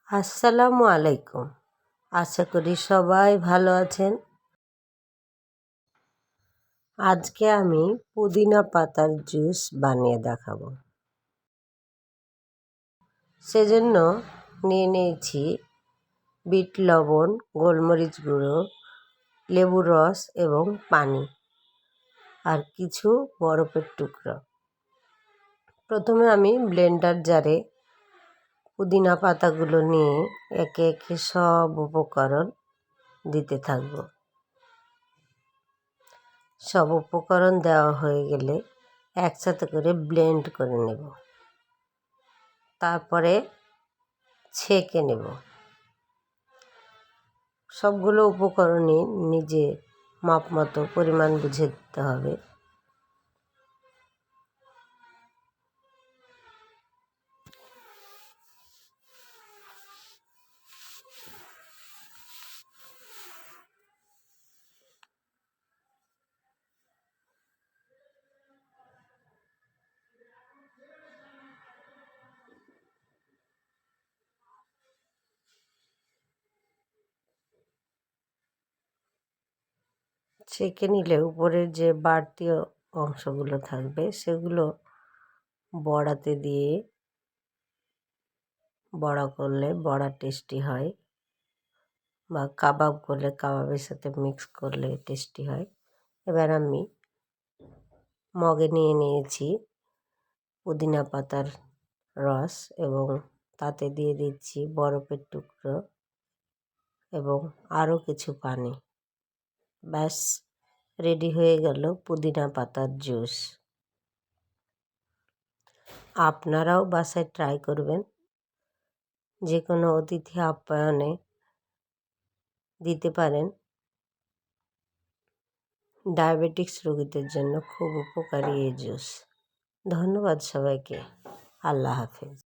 আসসালামু আলাইকুম। আশা করি সবাই ভালো আছেন। আজকে আমি পুদিনা পাতার জুস বানিয়ে দেখাবো। সেজন্য নিয়ে নিয়েছি বিট লবণ, গোলমরিচ গুঁড়ো, লেবুর রস এবং পানি আর কিছু বরফের টুকরো। প্রথমে আমি ব্লেন্ডার জারে পুদিনা পাতাগুলো নিয়ে একে একে সব উপকরণ দিতে থাকবো। সব উপকরণ দেওয়া হয়ে গেলে একসাথে করে ব্লেন্ড করে নেব, তারপরে ছেঁকে নেব। সবগুলো উপকরণই নিজে মাপ মতো পরিমাণ বুঝে দিতে হবে। ছেঁকে নিলে উপরের যে বাড়তি অংশগুলো থাকবে সেগুলো বড়াতে দিয়ে বড়া করলে বড়া টেস্টি হয়, বা কাবাব করলে কাবাবের সাথে মিক্স করলে টেস্টি হয়। এবার আমি মগে নিয়ে নিয়েছি পুদিনা পাতার রস এবং তাতে দিয়ে দিচ্ছি বরফের টুকরো এবং আরও কিছু পানি। ব্যাস, রেডি হয়ে গেল পুদিনা পাতার জুস। আপনারাও বাসায় ট্রাই করবেন। যে কোনো অতিথি আপ্যায়নে দিতে পারেন। ডায়াবেটিক্স রোগীদের জন্য খুব উপকারী এই জুস। ধন্যবাদ সবাইকে। আল্লাহ হাফেজ।